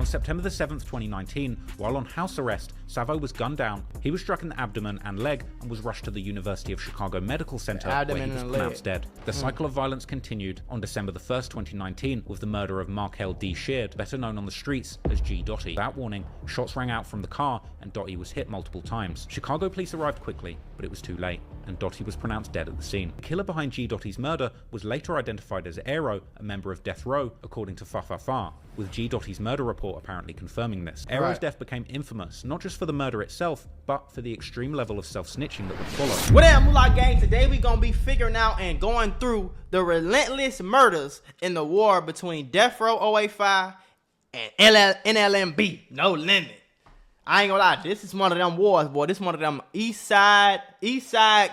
On September the 7th, 2019, while on house arrest, Savo was gunned down, he was struck in the abdomen and leg, and was rushed to the University of Chicago Medical Center, where he was pronounced dead. The cycle of violence continued on December the 1st, 2019, with the murder of Markel D. Sheard, better known on the streets as G Doty. Without warning, shots rang out from the car, and Doty was hit multiple times. Chicago police arrived quickly, but it was too late, and Doty was pronounced dead at the scene. The killer behind G Doty's murder was later identified as Aero, a member of Deathrow, according to Fa, with G Doty's murder report apparently confirming this. Aero's death became infamous, not just for the murder itself, but for the extreme level of self-snitching that would follow. What up, Mula gang? Today we gonna be figuring out and going through the relentless murders in the war between Deathrow 085 and NLMB, No Limit. I ain't gonna lie, this is one of them wars, boy. This is one of them east side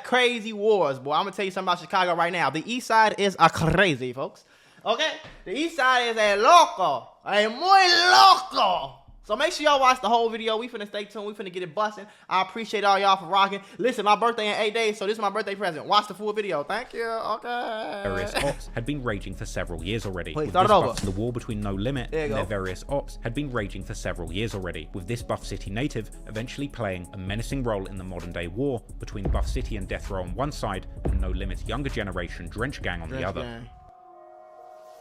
crazy wars, boy. I'm gonna tell you something about Chicago right now. The east side is a crazy, folks. Okay? The east side is a loco. A muy loco. So make sure y'all watch the whole video. We finna stay tuned. We finna get it busting. I appreciate all y'all for rocking. Listen, my birthday in 8 days, so this is my birthday present. Watch the full video. Thank you. Okay. Various ops had been raging for several years already. Wait, start it over. The war between No Limit and their various ops had been raging for several years already, with this Buff City native eventually playing a menacing role in the modern day war between Buff City and Deathrow on one side and No Limit's younger generation Drench Gang on the other.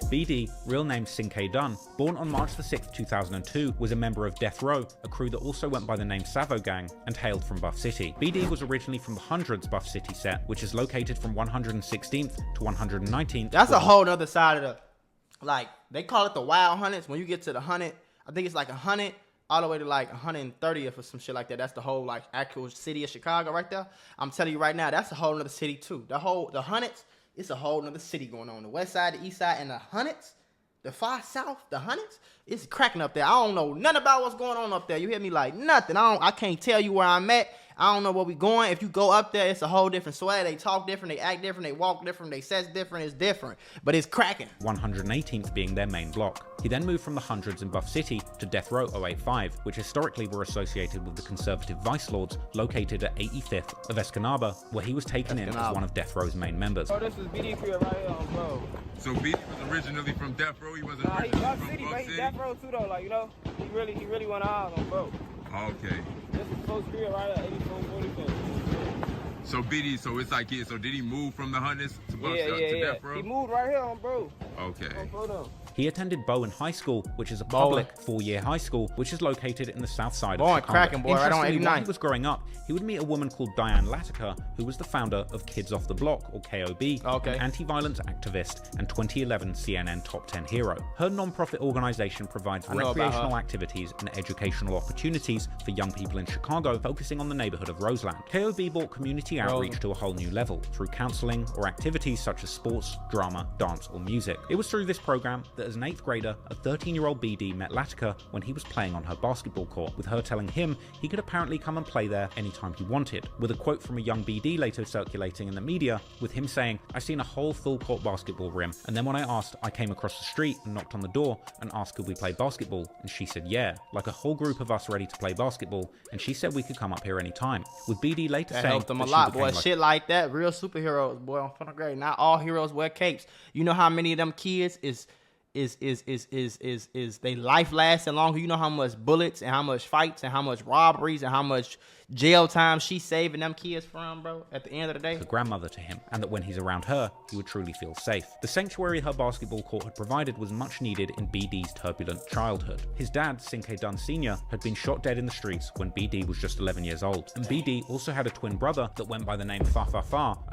BD, real name SnitchK Dunn, born on March the 6th, 2002, was a member of Deathrow, a crew that also went by the name Savo Gang, and hailed from Buff City. BD was originally from the Hundreds Buff City set, which is located from 116th to 119th. That's a whole other side of the, like, they call it the Wild Hundreds. When you get to the 100, I think it's like 100 all the way to like 130th or some shit like that. That's the whole like actual city of Chicago right there. I'm telling you right now, that's a whole other city too. The Hundreds. It's a whole nother city going on. The west side, the east side, and the Hundreds, the far south, the Hundreds, it's cracking up there. I don't know nothing about what's going on up there. You hear me? Like nothing. I can't tell you where I'm at. I don't know where we going. If you go up there, it's a whole different swag. They talk different, they act different, they walk different, they sex different. It's different, but it's cracking. 118th being their main block. He then moved from the Hundreds in Buff City to Deathrow 085, which historically were associated with the conservative vice lords located at 85th of Escanaba, where he was taken in as one of Deathrow's main members. Oh, this is BD crib right here, bro. So BD was originally from Deathrow. He wasn't originally Buff from City, Buff but City. He Deathrow too, though. Like, you know, he really went out on, bro. Okay. This is close crib right here, 8445. So BD, so it's like here. So did he move from the Hundreds to Buff to Deathrow? He moved right here on, bro. Okay. He attended Bowen High School, which is a public 4-year high school, which is located in the south side of Chicago. Cracking, boy, right on 89. While he was growing up, he would meet a woman called Diane Latiker, who was the founder of Kids Off the Block, or KOB, an anti-violence activist and 2011 CNN Top 10 hero. Her non-profit organization provides recreational activities and educational opportunities for young people in Chicago, focusing on the neighborhood of Roseland. KOB brought community outreach to a whole new level through counseling or activities such as sports, drama, dance, or music. It was through this program that as an 8th grader, a 13-year-old BD met Latiker when he was playing on her basketball court, with her telling him he could apparently come and play there anytime he wanted, with a quote from a young BD later circulating in the media, with him saying, "I seen a whole full court basketball rim, and then when I asked, I came across the street and knocked on the door and asked could we play basketball, and she said yeah, like a whole group of us ready to play basketball, and she said we could come up here anytime," with BD later saying helped them a lot, boy. Shit like that, real superheroes, boy. I'm fucking great. Not all heroes wear capes. You know how many of them kids is they life lasting longer. You know how much bullets and how much fights and how much robberies and how much jail time she's saving them kids from, bro, at the end of the day. The grandmother to him, and that when he's around her, he would truly feel safe. The sanctuary her basketball court had provided was much needed in BD's turbulent childhood. His dad, SnitchK Dunn Sr., had been shot dead in the streets when BD was just 11 years old. And BD also had a twin brother that went by the name Fa,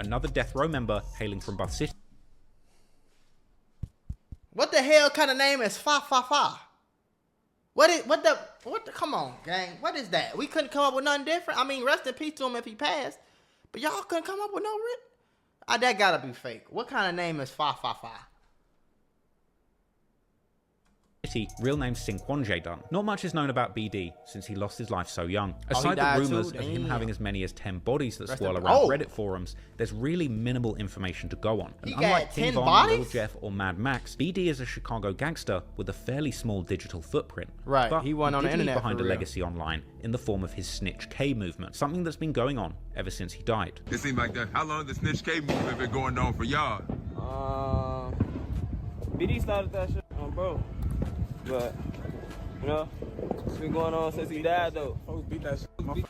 another Deathrow member hailing from Buff City. What the hell kind of name is Fa? What the, come on, gang. What is that? We couldn't come up with nothing different. I mean, rest in peace to him if he passed. But y'all couldn't come up with no that gotta be fake. What kind of name is Fa? Real name SnitchK Dunn. Not much is known about BD since he lost his life so young. Aside the rumors of him having as many as 10 bodies that swirl around Reddit forums, there's really minimal information to go on. And unlike King Von, Lil Jeff, or Mad Max, BD is a Chicago gangster with a fairly small digital footprint. Right, but he went on the internet behind a legacy online in the form of his SnitchK movement, something that's been going on ever since he died. It seems like that. How long has the SnitchK movement been going on for y'all? BD started that shit, bro. But You know, it's been going on since he died though.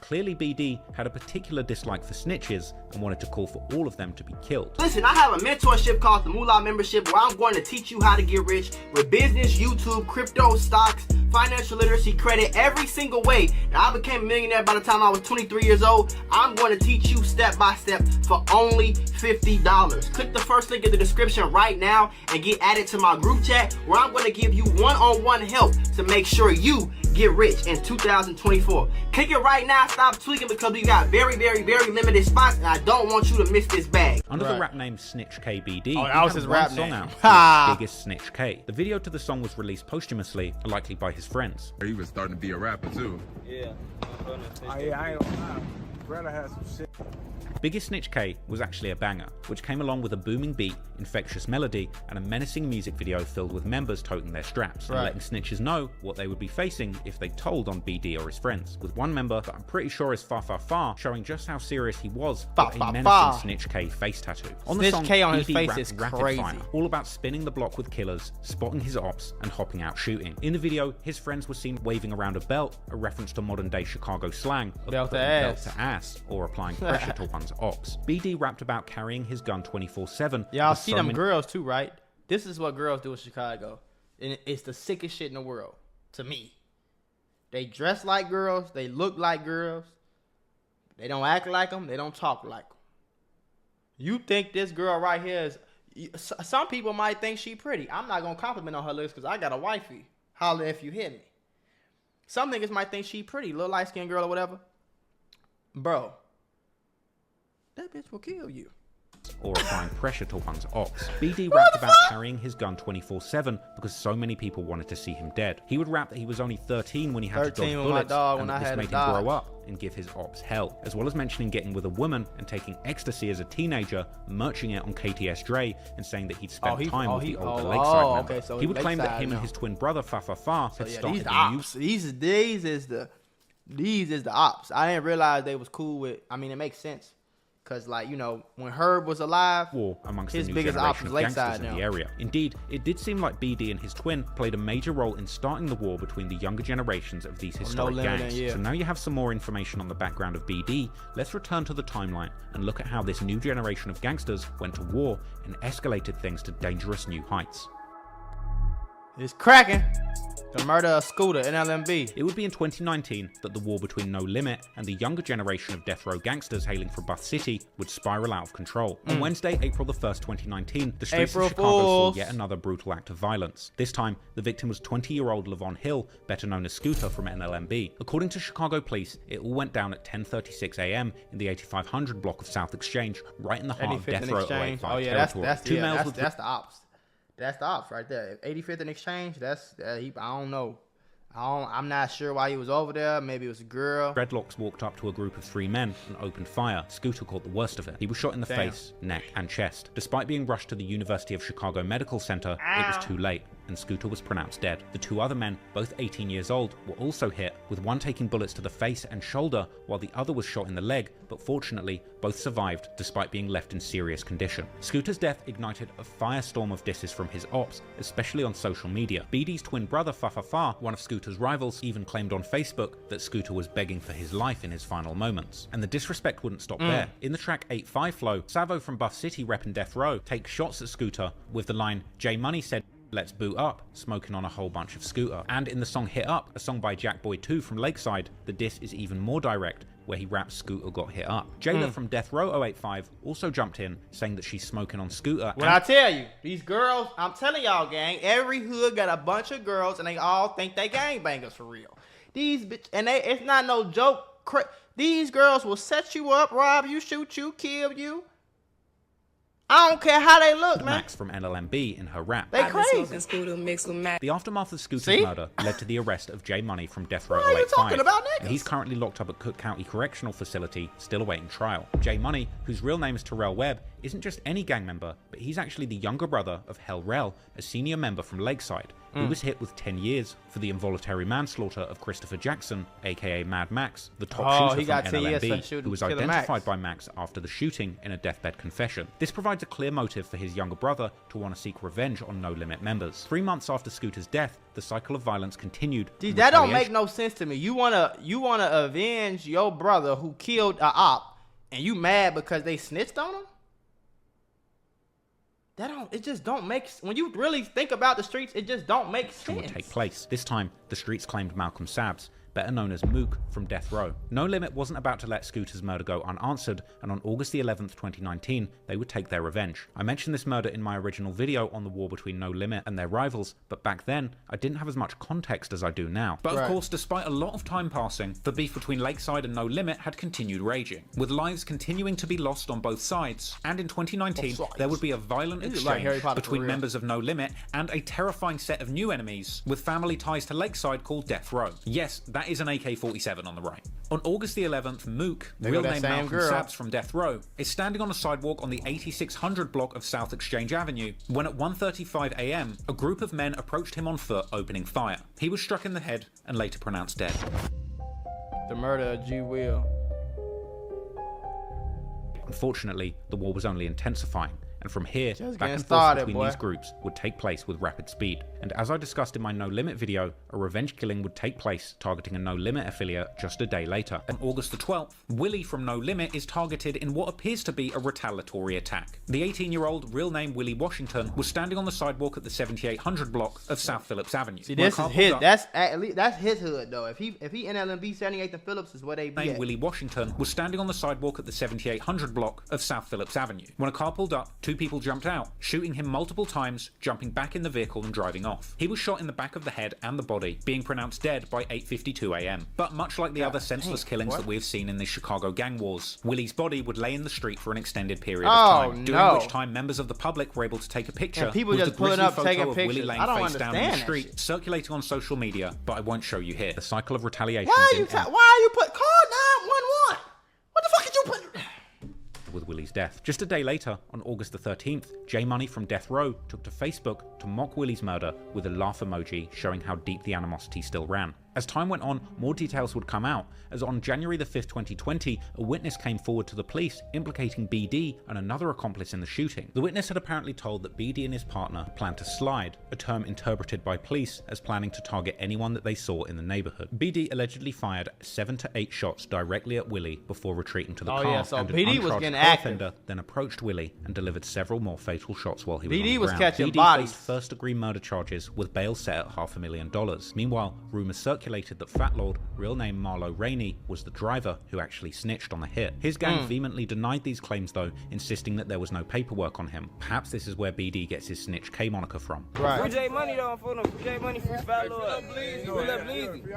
Clearly BD had a particular dislike for snitches and wanted to call for all of them to be killed. Listen, I have a mentorship called the Mula membership where I'm going to teach you how to get rich with business, YouTube, crypto, stocks, financial literacy, credit, every single way. Now, I became a millionaire by the time I was 23 years old. I'm going to teach you step by step for only $50. Click the first link in the description right now and get added to my group chat where I'm going to give you one-on-one help to make sure you get rich in 2024. Click it right now. Stop tweaking because we got very, very, very limited spots and I don't want you to miss this bag. Under the rap name SnitchK BD, oh, that was his rap song name. Out, Biggest SnitchK. The video to the song was released posthumously, likely by his friends. He was starting to be a rapper too. Yeah. I ain't gonna lie. Brother has some shit. Biggest SnitchK was actually a banger, which came along with a booming beat, infectious melody, and a menacing music video filled with members toting their straps, and letting snitches know what they would be facing if they told on BD or his friends, with one member that I'm pretty sure is Far showing just how serious he was with a menacing SnitchK face tattoo. On the song, SnitchK on his BD face rapped is rapid crazy. fire, all about spinning the block with killers, spotting his ops, and hopping out shooting. In the video, his friends were seen waving around a belt, a reference to modern day Chicago slang of Belt to belt to ass, or applying pressure to one's ops. BD rapped about carrying his gun 24/7. Y'all see them girls too, right? This is what girls do in Chicago. And it's the sickest shit in the world, to me. They dress like girls. They look like girls. They don't act like them. They don't talk like them. You think this girl right here is... Some people might think she pretty. I'm not going to compliment on her looks because I got a wifey. Holler if you hit me. Some niggas might think she pretty. Little light-skinned girl or whatever. Bro. That bitch will kill you. Or applying pressure to one's ops. BD rapped about carrying his gun 24/7 because so many people wanted to see him dead. He would rap that he was only 13 when he had to dodge bullets, and that this made him grow up and give his ops hell, as well as mentioning getting with a woman and taking ecstasy as a teenager, merching it on KTS Dre, and saying that he'd spent time with the older Lakeside member. Okay, so he would claim that him and his twin brother Fa had started the ops. These is the ops. I didn't realize they was cool with. I mean, it makes sense. Because, like, you know, when Herb was alive, war amongst his the new biggest generation of gangsters now. in the area. Indeed, it did seem like BD and his twin played a major role in starting the war between the younger generations of these historic gangs. So now you have some more information on the background of BD. Let's return to the timeline and look at how this new generation of gangsters went to war and escalated things to dangerous new heights. It's cracking. The murder of Scoota, NLMB. It would be in 2019 that the war between No Limit and the younger generation of Deathrow gangsters hailing from Buff City would spiral out of control. On Wednesday, April the 1st, 2019, the streets of Chicago saw yet another brutal act of violence. This time, the victim was 20-year-old Levon Hill, better known as Scoota from NLMB. According to Chicago police, it all went down at 10:36 a.m. in the 8500 block of South Exchange, right in the heart of Deathrow 085 territory. That's the ops. That's the ops right there. 85th and Exchange, I don't know. I'm not sure why he was over there. Maybe it was a girl. Dreadlocks walked up to a group of 3 men and opened fire. Scoota caught the worst of it. He was shot in the face, neck, and chest. Despite being rushed to the University of Chicago Medical Center, it was too late, and Scoota was pronounced dead. The 2 other men, both 18 years old, were also hit, with one taking bullets to the face and shoulder, while the other was shot in the leg, but fortunately, both survived despite being left in serious condition. Scoota's death ignited a firestorm of disses from his ops, especially on social media. BD's twin brother Fa, one of Scoota's rivals, even claimed on Facebook that Scoota was begging for his life in his final moments. And the disrespect wouldn't stop there. In the track 8-5 flow, Savo from Buff City repping Deathrow takes shots at Scoota with the line, J Money said, "Let's boot up," smoking on a whole bunch of Scoota. And in the song Hit Up, a song by Jackboy 2 from Lakeside, the diss is even more direct, where he raps Scoota got hit up. Jayla from Deathrow 085 also jumped in, saying that she's smoking on Scoota. Well, I tell you, these girls, I'm telling y'all, gang, every hood got a bunch of girls, and they all think they gangbangers for real. These it's not no joke. These girls will set you up, rob you, shoot you, kill you. I don't care how they look, man. Max from NLMB in her rap. They crazy. The aftermath of Scoota's murder led to the arrest of J Money from Deathrow 085. Why are you talking about niggas? And he's currently locked up at Cook County Correctional Facility, still awaiting trial. J Money, whose real name is Terrell Webb, isn't just any gang member, but he's actually the younger brother of Hell Rel, a senior member from Lakeside. He was hit with 10 years for the involuntary manslaughter of Christopher Jackson, aka Mad Max, the top shooter from NLMB, who was identified by Max after the shooting in a deathbed confession. This provides a clear motive for his younger brother to want to seek revenge on No Limit members. 3 months after Scoota's death, the cycle of violence continued. Dude, that don't make no sense to me. You wanna avenge your brother who killed a op, and you mad because they snitched on him? It just don't make, when you really think about the streets, it just don't make sense. Would take place. This time, the streets claimed Malcolm Sabs, better known as Mook, from Deathrow. No Limit wasn't about to let Scoota's murder go unanswered, and on August the 11th, 2019, they would take their revenge. I mentioned this murder in my original video on the war between No Limit and their rivals, but back then, I didn't have as much context as I do now. But of course, despite a lot of time passing, the beef between Lakeside and No Limit had continued raging, with lives continuing to be lost on both sides, and in 2019, there would be a violent exchange between members of No Limit and a terrifying set of new enemies with family ties to Lakeside called Deathrow. Yes, that is an AK-47 on the right. On August the 11th, Mook, real name Malcolm Sabs from Deathrow, is standing on a sidewalk on the 8600 block of South Exchange Avenue when at 1:35 AM, a group of men approached him on foot, opening fire. He was struck in the head and later pronounced dead. The murder of G Will. Unfortunately, the war was only intensifying, and from here, back and forth between these groups would take place with rapid speed. And as I discussed in my No Limit video, a revenge killing would take place targeting a No Limit affiliate just a day later. On August the 12th, Willie from No Limit is targeted in what appears to be a retaliatory attack. The 18-year-old, real name Willie Washington, was standing on the sidewalk at the 7800 block of South Phillips Avenue. See, this is his, that's his hood though. If he NLMB 78th and Phillips is where they be at. Willie Washington was standing on the sidewalk at the 7800 block of South Phillips Avenue when a car pulled up. 2 people jumped out, shooting him multiple times, jumping back in the vehicle and driving off. He was shot in the back of the head and the body, being pronounced dead by 8:52 AM. But much like the other senseless killings that we have seen in the Chicago gang wars, Willie's body would lay in the street for an extended period of time, during which time members of the public were able to take a picture with the grisly photo of Willie laying face down in the street, circulating on social media, but I won't show you here. The cycle of retaliation. Why are you put call 911? What the fuck did you put? With Willie's death. Just a day later, on August the 13th, J Money from Deathrow took to Facebook to mock Willie's murder with a laugh emoji showing how deep the animosity still ran. As time went on, more details would come out, as on January the 5th, 2020, a witness came forward to the police implicating BD and another accomplice in the shooting. The witness had apparently told that BD and his partner planned to slide, a term interpreted by police as planning to target anyone that they saw in the neighborhood. BD allegedly fired 7 to 8 shots directly at Willie before retreating to the car, yeah, so and BD was getting active. Then approached Willie and delivered several more fatal shots while he was BD on the was ground. catching BD bodies. faced first-degree murder charges with bail set at $500,000. Meanwhile, rumors circulated that Fat Lord, real name Marlo Rainey, was the driver who actually snitched on the hit. His gang vehemently denied these claims though, insisting that there was no paperwork on him. Perhaps this is where BD gets his SnitchK moniker from. Right. Free J Money though, for them. Free J Money, free Fat Lord. Free Breezy. Free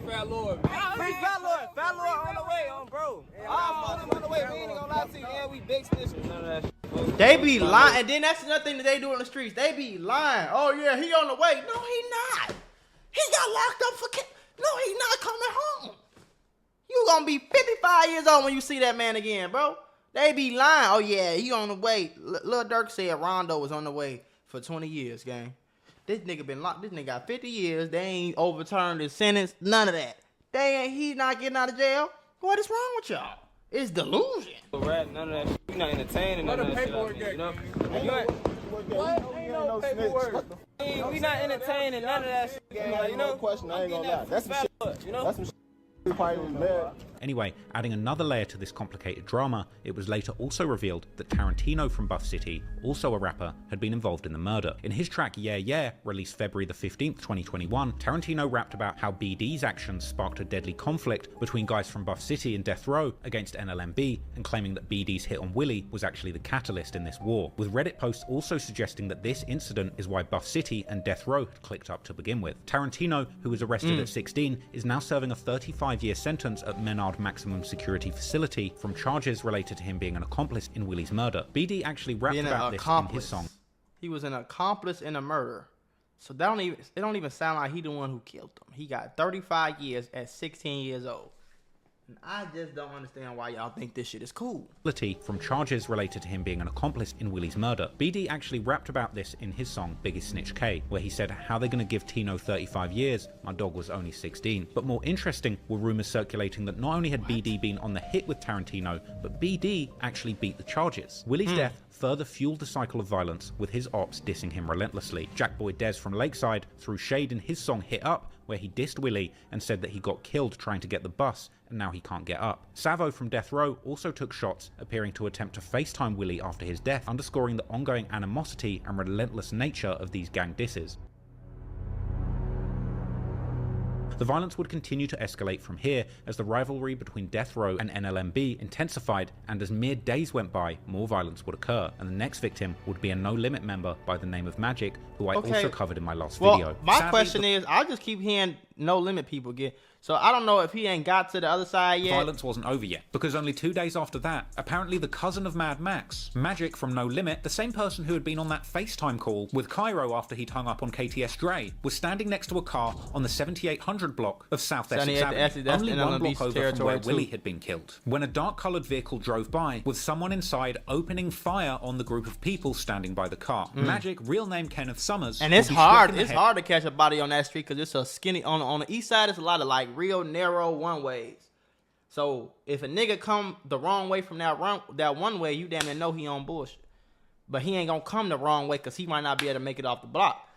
Fat Lord. Free Fat Lord. Fat Lord on the way, bro. I'm on the way. We ain't gonna lie to you. Yeah, we big snitches. None of that shit. They be lying, and then that's another thing that they do in the streets. They be lying. Oh yeah, he on the way. No, he not. He got locked up for. No, he not coming home. You gonna be 55 years old when you see that man again, bro. They be lying. Oh yeah, he on the way. Lil Durk said Rondo was on the way for 20 years, gang. This nigga been locked. This nigga got 50 years. They ain't overturned his sentence. None of that. He not getting out of jail. What is wrong with y'all? It's delusion. None of that shit. We not entertaining none of that shit. You know? What? Ain't no paperwork. We not entertaining none of that shit. You know? Question, I ain't gonna lie. That's some shit. You know? That's some shit. Probably was mad. Anyway, adding another layer to this complicated drama, it was later also revealed that Tarantino from Buff City, also a rapper, had been involved in the murder. In his track Yeah Yeah, released February the 15th, 2021, Tarantino rapped about how BD's actions sparked a deadly conflict between guys from Buff City and Deathrow against NLMB, and claiming that BD's hit on Willie was actually the catalyst in this war, with Reddit posts also suggesting that this incident is why Buff City and Deathrow had clicked up to begin with. Tarantino, who was arrested at 16, is now serving a 35-year sentence at Menard Maximum Security Facility from charges related to him being an accomplice in Willie's murder. BD actually rapped about this in his song. He was an accomplice in a murder. So that it don't even sound like he the one who killed him. He got 35 years at 16 years old. I just don't understand why y'all think this shit is cool. From charges related to him being an accomplice in Willie's murder. BD actually rapped about this in his song Biggest SnitchK, where he said, "How they gonna give Twino 35 years? My dog was only 16. But more interesting were rumors circulating that not only had BD been on the hit with Tarantino, but BD actually beat the charges. Willie's death further fueled the cycle of violence, with his ops dissing him relentlessly. Jackboy Dez from Lakeside threw shade in his song Hit Up, where he dissed Willie and said that he got killed trying to get the bus and now he can't get up. Savo from Deathrow also took shots, appearing to attempt to FaceTime Willie after his death, underscoring the ongoing animosity and relentless nature of these gang disses. The violence would continue to escalate from here as the rivalry between Deathrow and NLMB intensified, and as mere days went by, more violence would occur, and the next victim would be a No Limit member by the name of Magic, who I also covered in my last video. My question is, I just keep hearing No Limit people get, so I don't know if he ain't got to the other side yet. Violence wasn't over yet, because only 2 days after that, apparently the cousin of Mad Max, Magic from No Limit, the same person who had been on that FaceTime call with Cairo after he'd hung up on KTS Dre, was standing next to a car on the 7800 block of South Essex Avenue, only one block over from where Willie had been killed, when a dark-coloured vehicle drove by with someone inside opening fire on the group of people standing by the car. Magic, real name Kenneth Summers, and it's hard to catch a body on that street because it's a skinny, on the east side it's a lot of like real narrow one ways. So if a nigga come the wrong way from that one way, you damn near know he on bullshit. But he ain't gonna come the wrong way because he might not be able to make it off the block.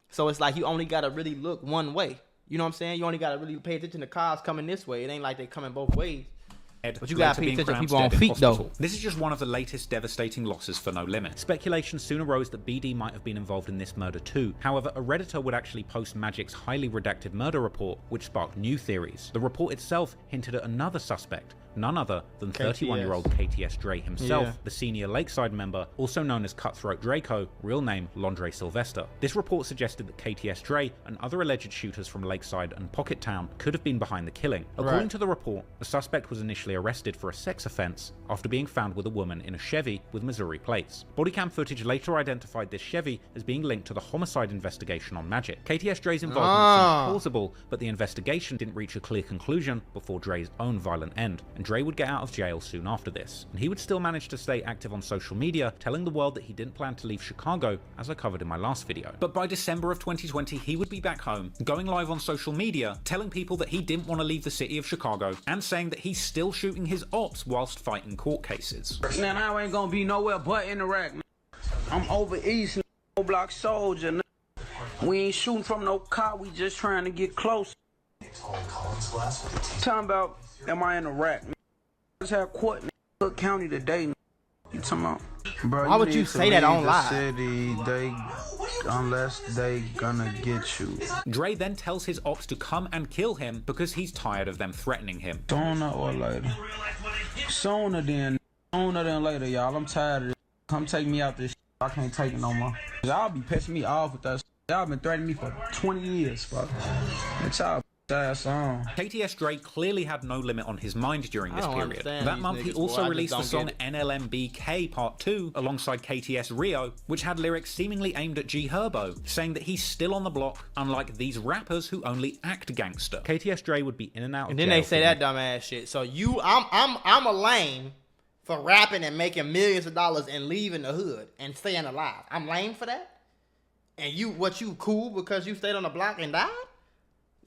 So it's like you only gotta really look one way. You know what I'm saying? You only gotta really pay attention to cars coming this way. It ain't like they coming both ways. But you gotta pay attention to people on feet though. This is just one of the latest devastating losses for No Limit. Speculation soon arose that BD might have been involved in this murder too. However, a Redditor would actually post Magic's highly redacted murder report, which sparked new theories. The report itself hinted at another suspect, none other than 31-year-old KTS Dre himself, the senior Lakeside member, also known as Cutthroat Draco, real name Londre Sylvester. This report suggested that KTS Dre and other alleged shooters from Lakeside and Pocket Town could have been behind the killing. According to the report, the suspect was initially arrested for a sex offense after being found with a woman in a Chevy with Missouri plates. Bodycam footage later identified this Chevy as being linked to the homicide investigation on Magic. KTS Dre's involvement seemed plausible, but the investigation didn't reach a clear conclusion before Dre's own violent end, and Dre would get out of jail soon after this. And he would still manage to stay active on social media, telling the world that he didn't plan to leave Chicago, as I covered in my last video. But by December of 2020, he would be back home, going live on social media, telling people that he didn't want to leave the city of Chicago, and saying that he's still shooting his ops whilst fighting court cases. Man, I ain't gonna be nowhere but in the rack. I'm over east, no block soldier. We ain't shooting from no car, we just trying to get close. Talking about, am I in the rack? Just had court in Cook County today. You talking about? Bro, why would you say that on live? City, unless they gonna get you. Dre then tells his ops to come and kill him because he's tired of them threatening him. Sooner or later. Sooner than later, y'all. I'm tired of this. Come take me out this shit. I can't take it no more. Y'all be pissing me off with that shit. Y'all been threatening me for 20 years, fuck. It's y'all. KTS Dre clearly had No Limit on his mind during this period. That month he also released the song NLMB K Part 2 alongside KTS Rio, which had lyrics seemingly aimed at G Herbo, saying that he's still on the block, unlike these rappers who only act gangster. KTS Dre would be in and out of jail. And then they say that dumbass shit. So I'm a lame for rapping and making millions of dollars and leaving the hood and staying alive. I'm lame for that? And you cool because you stayed on the block and died?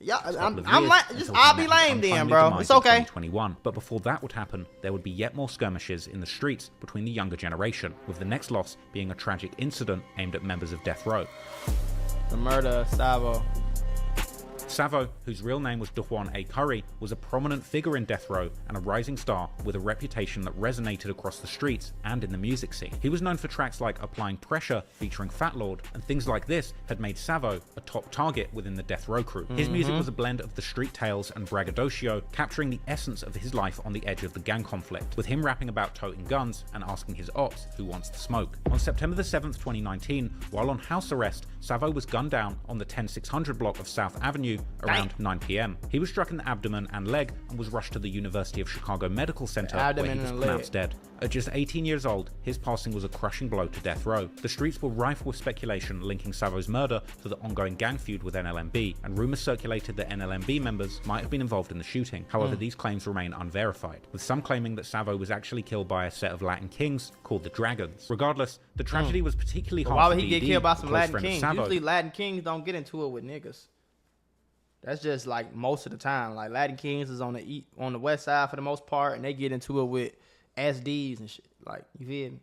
Yeah, I'll be lame then, bro. It's okay. 2021. But before that would happen, there would be yet more skirmishes in the streets between the younger generation, with the next loss being a tragic incident aimed at members of Deathrow. The murder of Savo. Savo, whose real name was Duhwan A. Curry, was a prominent figure in Deathrow and a rising star with a reputation that resonated across the streets and in the music scene. He was known for tracks like Applying Pressure featuring Fat Lord, and things like this had made Savo a top target within the Deathrow crew. His music was a blend of the street tales and braggadocio, capturing the essence of his life on the edge of the gang conflict, with him rapping about toting guns and asking his ops who wants to smoke. On September the 7th, 2019, while on house arrest, Savo was gunned down on the 10600 block of South Avenue around 9 p.m. He was struck in the abdomen and leg and was rushed to the University of Chicago Medical Center where he was pronounced dead. At just 18 years old, his passing was a crushing blow to death row. The streets were rife with speculation linking Savo's murder to the ongoing gang feud with NLMB, and rumors circulated that NLMB members might have been involved in the shooting. However, these claims remain unverified, with some claiming that Savo was actually killed by a set of Latin kings called the Dragons. Regardless, the tragedy was particularly hard Why for would he get killed by some Latin kings? Savo. Usually Latin kings don't get into it with niggas. That's just like most of the time. Like Latin kings is on the west side for the most part, and they get into it with SDs and shit. Like, you feel me?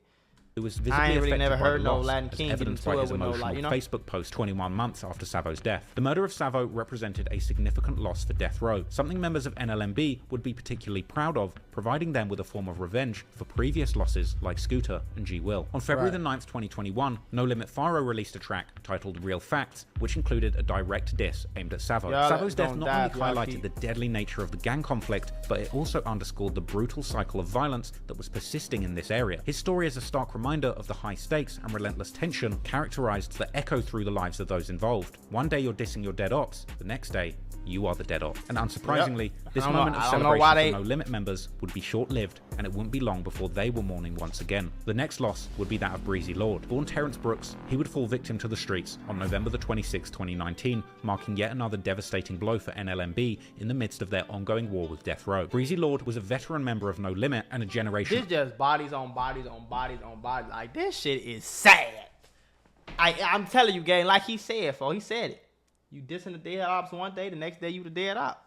It was visibly I ain't really affected never by heard the no loss, Latin as king evidenced get by into his it with no, emotional like, you know? Facebook post 21 months after Savo's death. The murder of Savo represented a significant loss for Death Row, something members of NLMB would be particularly proud of, providing them with a form of revenge for previous losses like Scoota and G Will. On February the 9th, 2021, No Limit Faro released a track titled Real Facts, which included a direct diss aimed at Savo. Savo's death not only highlighted the deadly nature of the gang conflict, but it also underscored the brutal cycle of violence that was persisting in this area. His story is a stark reminder of the high stakes and relentless tension characterized that echo through the lives of those involved. One day you're dissing your dead ops, the next day you are the dead op. And unsurprisingly, this moment of celebration for No Limit members would be short-lived, and it wouldn't be long before they were mourning once again. The next loss would be that of Breezy Lord. Born Terrence Brooks, he would fall victim to the streets on November the 26th, 2019, marking yet another devastating blow for NLMB in the midst of their ongoing war with Death Row. Breezy Lord was a veteran member of No Limit and a generation. This just bodies on bodies on bodies on bodies. Like, this shit is sad. I'm telling you, gang, like he said, he said it. You dissing the dead ops one day, the next day you the dead op.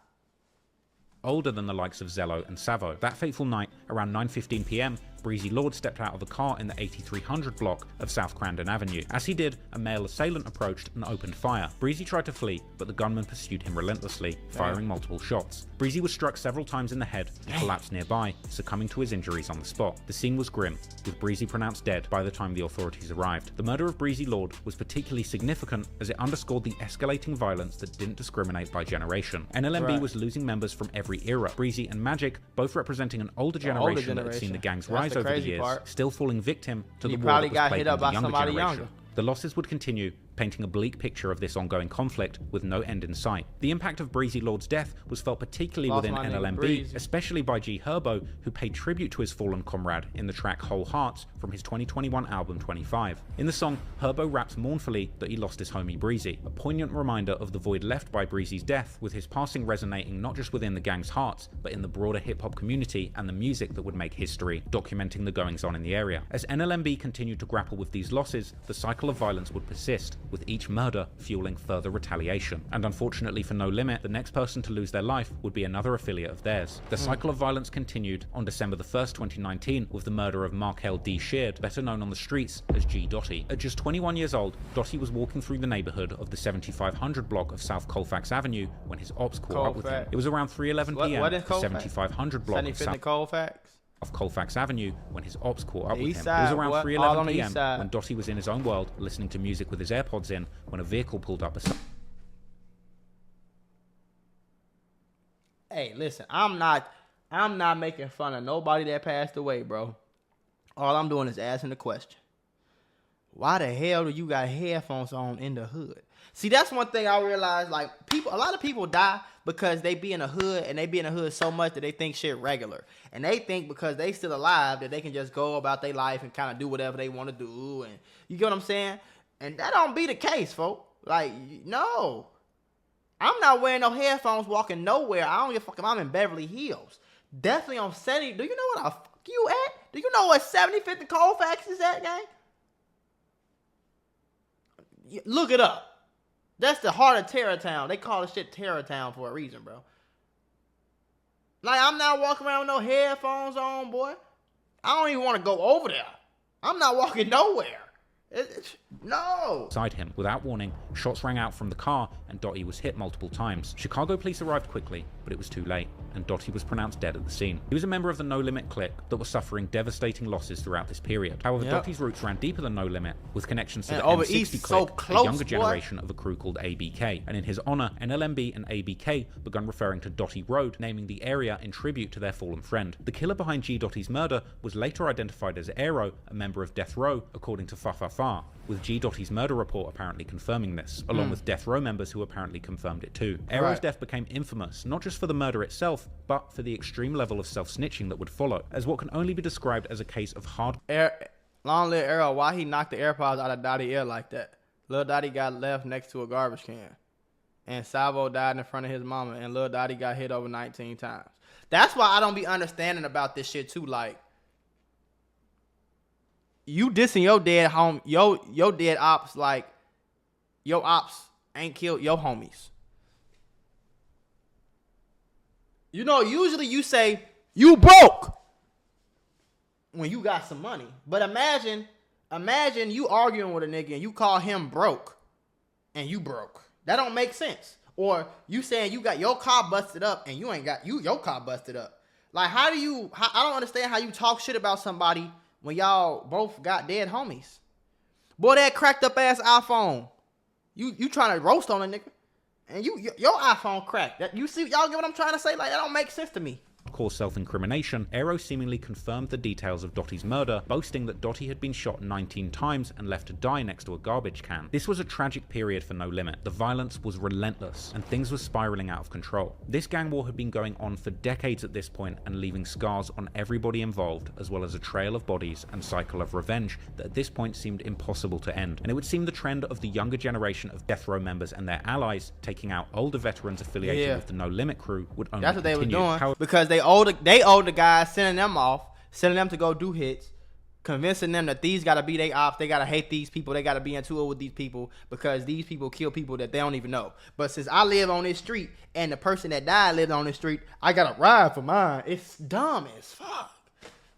Older than the likes of Zello and Savo. That fateful night, around 9:15 p.m, Breezy Lord stepped out of a car in the 8300 block of South Crandon Avenue. As he did, a male assailant approached and opened fire. Breezy tried to flee, but the gunman pursued him relentlessly, firing multiple shots. Breezy was struck several times in the head and collapsed nearby, succumbing to his injuries on the spot. The scene was grim, with Breezy pronounced dead by the time the authorities arrived. The murder of Breezy Lord was particularly significant as it underscored the escalating violence that didn't discriminate by generation. NLMB was losing members from every era. Breezy and Magic, both representing an older generation that had seen the gang's rise over the years, still falling victim to the war that was plaguing the younger generation. The losses would continue, painting a bleak picture of this ongoing conflict with no end in sight. The impact of Breezy Lord's death was felt particularly within NLMB, especially by G Herbo, who paid tribute to his fallen comrade in the track Whole Hearts from his 2021 album 25. In the song, Herbo raps mournfully that he lost his homie Breezy, a poignant reminder of the void left by Breezy's death, with his passing resonating not just within the gang's hearts, but in the broader hip-hop community and the music that would make history, documenting the goings-on in the area. As NLMB continued to grapple with these losses, the cycle of violence would persist, with each murder fueling further retaliation. And unfortunately for No Limit, the next person to lose their life would be another affiliate of theirs. The cycle of violence continued on December the 1st, 2019, with the murder of Markel D. Sheard, better known on the streets as G Doty. At just 21 years old, Doty was walking through the neighborhood of the 7500 block of South Colfax Avenue when his ops caught up with him. It was around 3:11 p.m. at the 7500 block of South Colfax Avenue when his ops caught up with him. It was around 3:11 p.m. when Doty was in his own world, listening to music with his AirPods in, when a vehicle pulled up beside. Hey, listen, I'm not making fun of nobody that passed away, bro. All I'm doing is asking the question. Why the hell do you got headphones on in the hood? See, that's one thing I realized, like, a lot of people die because they be in the hood, and they be in the hood so much that they think shit regular. And they think because they still alive that they can just go about their life and kind of do whatever they want to do. And you get what I'm saying? And that don't be the case, folks. Like, no. I'm not wearing no headphones walking nowhere. I don't give a fuck if I'm in Beverly Hills. Definitely on 70. Do you know what the fuck you at? Do you know what 75th Colfax is at, gang? Look it up. That's the heart of Terrortown. They call this shit Terrortown for a reason, bro. Like, I'm not walking around with no headphones on, boy. I don't even want to go over there. I'm not walking nowhere. No. Beside him, without warning, shots rang out from the car and Doty was hit multiple times. Chicago police arrived quickly, but it was too late, and Doty was pronounced dead at the scene. He was a member of the No Limit clique that was suffering devastating losses throughout this period. However, Doty's roots ran deeper than No Limit, with connections to the M60 clique, a younger generation of a crew called ABK, and in his honor, NLMB and ABK begun referring to Doty Road, naming the area in tribute to their fallen friend. The killer behind G Doty's murder was later identified as Aero, a member of Deathrow, according to Fa, with with G Doty's murder report apparently confirming this, along with Deathrow members who apparently confirmed it too. Aero's death became infamous, not just for the murder itself, but for the extreme level of self-snitching that would follow, as what can only be described as a case of hard... Long live Aero, why he knocked the AirPods out of Dotty ear like that? Lil Dotty got left next to a garbage can. And Savo died in front of his mama, and Lil Dotty got hit over 19 times. That's why I don't be understanding about this shit too. Like, you dissing your dead home, your dead ops, like, your ops ain't killed your homies. You know, usually you say, you broke when you got some money. But imagine you arguing with a nigga and you call him broke and you broke. That don't make sense. Or you saying you got your car busted up and you ain't got your car busted up. Like, I don't understand how you talk shit about somebody when y'all both got dead homies. Boy, that cracked up ass iPhone. You trying to roast on a nigga. And your iPhone cracked. That, you see, y'all get what I'm trying to say? Like, that don't make sense to me. Hardcore self-incrimination, Aero seemingly confirmed the details of Doty's murder, boasting that Doty had been shot 19 times and left to die next to a garbage can. This was a tragic period for No Limit. The violence was relentless, and things were spiraling out of control. This gang war had been going on for decades at this point and leaving scars on everybody involved, as well as a trail of bodies and cycle of revenge that at this point seemed impossible to end. And it would seem the trend of the younger generation of Deathrow members and their allies taking out older veterans affiliated with the No Limit crew would only That's what continue. they were doing. Because they older guys, sending them off, sending them to go do hits, convincing them that these gotta be they ops, they gotta hate these people, they gotta be in tour with these people because these people kill people that they don't even know. But since I live on this street and the person that died lived on this street, I gotta ride for mine. It's dumb as fuck.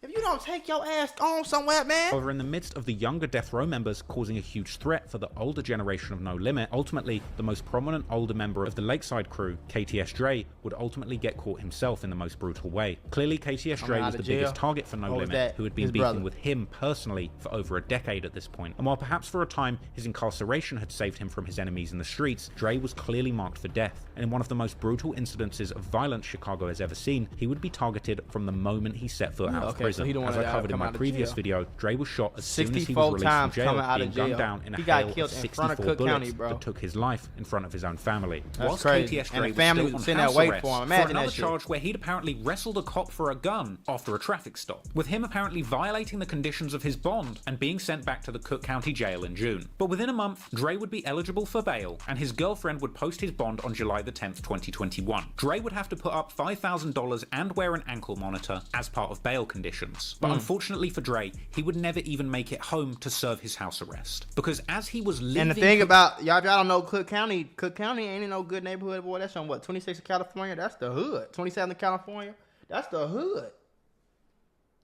If you don't take your ass on somewhere, man. However, in the midst of the younger Deathrow members causing a huge threat for the older generation of No Limit, ultimately, the most prominent older member of the Lakeside crew, KTS Dre, would ultimately get caught himself in the most brutal way. Clearly, KTS Dre was the biggest target for No Limit, who had been beefing with him personally for over a decade at this point. And while perhaps for a time his incarceration had saved him from his enemies in the streets, Dre was clearly marked for death. And in one of the most brutal incidences of violence Chicago has ever seen, he would be targeted from the moment he set foot out of prison. So as I covered in my previous video, Dre was shot as soon as he was released from jail, being gunned down in a hail of 64 bullets that took his life in front of his own family. Whilst KTS Dre was still on house arrest for another charge where he'd apparently wrestled a cop for a gun after a traffic stop, with him apparently violating the conditions of his bond and being sent back to the Cook County Jail in June. But within a month, Dre would be eligible for bail, and his girlfriend would post his bond on July the 10th, 2021. Dre would have to put up $5,000 and wear an ankle monitor as part of bail conditions. But unfortunately for Dre, he would never even make it home to serve his house arrest. Because as he was leaving... And the thing about, y'all don't know Cook County ain't in no good neighborhood, boy. That's on what, 26 of California? That's the hood. 27 of California? That's the hood.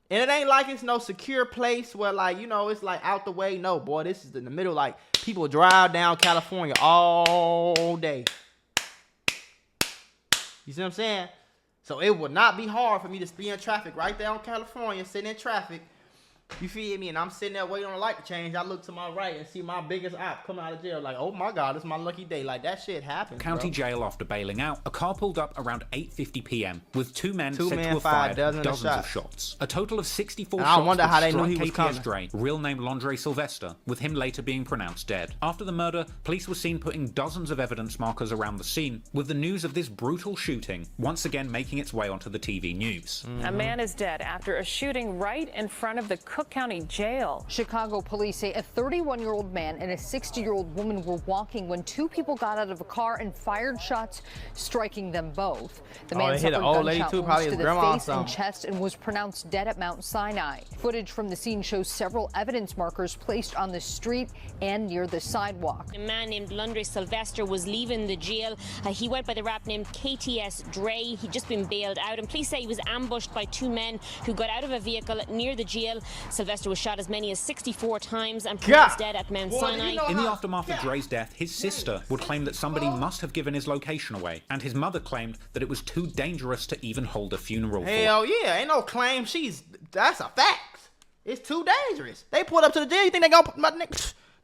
And it ain't like it's no secure place where, like, you know, it's like out the way. No, boy, this is in the middle. Like, people drive down California all day. You see what I'm saying? So it would not be hard for me to be in traffic right there on California, sitting in traffic. You feel me? And I'm sitting there waiting on the light to change. I look to my right and see my biggest op coming out of jail. Like, oh my God, it's my lucky day. Like, that shit happens, County jail after bailing out. A car pulled up around 8:50 p.m. with two men said to have fired dozens of shots. A total of 64 shots. I wonder how they knew he was coming. KTS Dre, real name Londre Sylvester, with him later being pronounced dead. After the murder, police were seen putting dozens of evidence markers around the scene, with the news of this brutal shooting once again making its way onto the TV news. A man is dead after a shooting right in front of the Cook County Jail. Chicago police say a 31-year-old man and a 60-year-old woman were walking when two people got out of a car and fired shots, striking them both. The man suffered gunshot wounds to the face and chest and was pronounced dead at Mount Sinai. Footage from the scene shows several evidence markers placed on the street and near the sidewalk. A man named Londre Sylvester was leaving the jail. He went by the rap name KTS Dre. He'd just been bailed out, and police say he was ambushed by two men who got out of a vehicle near the jail. Sylvester was shot as many as 64 times and pronounced dead at Mount Sinai. In the aftermath of Dre's death, his sister would claim that somebody must have given his location away, and his mother claimed that it was too dangerous to even hold a funeral for. Hell yeah, ain't no claim. That's a fact. It's too dangerous. They pulled up to the jail. You think they gonna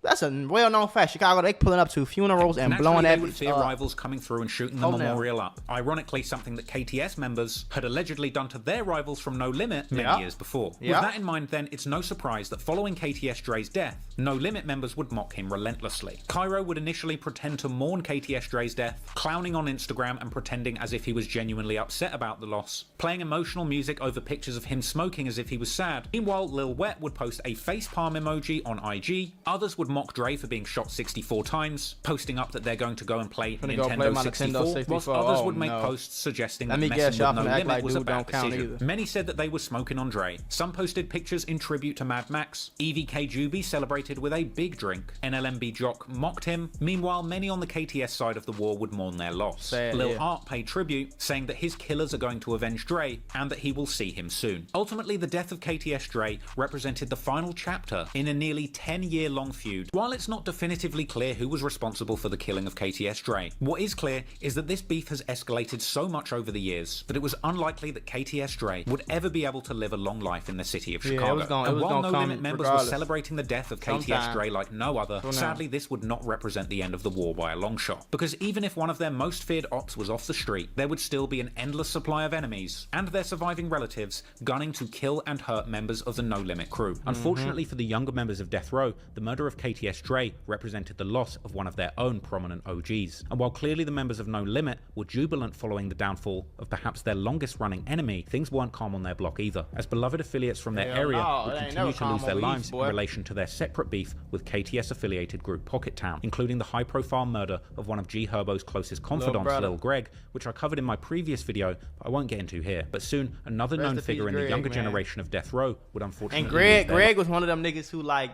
That's a well-known fact. Chicago, they pulling up to funerals and blowing they that would fear rivals coming through and shooting the memorial up. Ironically, something that KTS members had allegedly done to their rivals from No Limit many years before. With that in mind, then, it's no surprise that following KTS Dre's death, No Limit members would mock him relentlessly. Cairo would initially pretend to mourn KTS Dre's death, clowning on Instagram and pretending as if he was genuinely upset about the loss, playing emotional music over pictures of him smoking as if he was sad. Meanwhile, Lil Wet would post a facepalm emoji on IG. Others would mock Dre for being shot 64 times, posting up that they're going to go and play Nintendo 64, whilst others would make posts suggesting that messing with No Limit was a bad decision. Many said that they were smoking on Dre. Some posted pictures in tribute to Mad Max. EVK Juby celebrated with a big drink. NLMB Jock mocked him. Meanwhile, many on the KTS side of the war would mourn their loss. Lil Art paid tribute, saying that his killers are going to avenge Dre and that he will see him soon. Ultimately, the death of KTS Dre represented the final chapter in a nearly 10-year-long feud. While it's not definitively clear who was responsible for the killing of KTS Dre, what is clear is that this beef has escalated so much over the years that it was unlikely that KTS Dre would ever be able to live a long life in the city of Chicago. And while No Limit members were celebrating the death of KTS Dre like no other, sadly this would not represent the end of the war by a long shot. Because even if one of their most feared ops was off the street, there would still be an endless supply of enemies and their surviving relatives gunning to kill and hurt members of the No Limit crew. Unfortunately for the younger members of Deathrow, the murder of KTS Dre represented the loss of one of their own prominent OGs. And while clearly the members of No Limit were jubilant following the downfall of perhaps their longest running enemy, things weren't calm on their block either, as beloved affiliates from their area would continue to lose their lives in relation to their separate beef with KTS affiliated group Pocket Town, including the high profile murder of one of G Herbo's closest confidants, Lil Greg, which I covered in my previous video, but I won't get into here. But soon, another known figure in the younger generation of Deathrow would unfortunately Greg was one of them niggas who, like,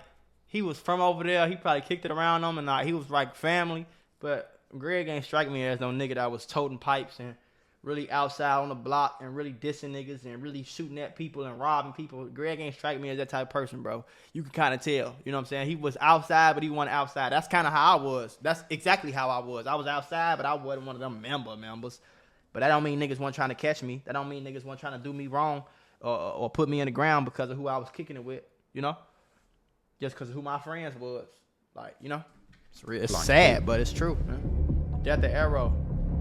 he was from over there. He probably kicked it around them, and he was like family. But Greg ain't strike me as no nigga that was toting pipes and really outside on the block and really dissing niggas and really shooting at people and robbing people. Greg ain't strike me as that type of person, bro. You can kind of tell. You know what I'm saying? He was outside, but he wasn't outside. That's kind of how I was. That's exactly how I was. I was outside, but I wasn't one of them members. But that don't mean niggas weren't trying to catch me. That don't mean niggas weren't trying to do me wrong or put me in the ground because of who I was kicking it with, you know? Just because of who my friends was. Like, you know? It's sad, but it's true, man. Death of Aero.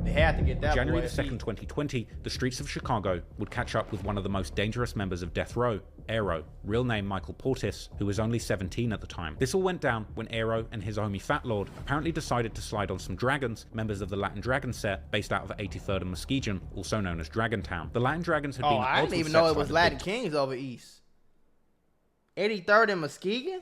They had to get that. January 2nd, 2020, the streets of Chicago would catch up with one of the most dangerous members of Deathrow, Aero, real name Michael Portis, who was only 17 at the time. This all went down when Aero and his homie Fat Lord apparently decided to slide on some Dragons, members of the Latin Dragon set based out of 83rd and Muskegon, also known as Dragon Town. The Latin Dragons had been I didn't even know it was Latin Kings over east. 83rd and Muskegon?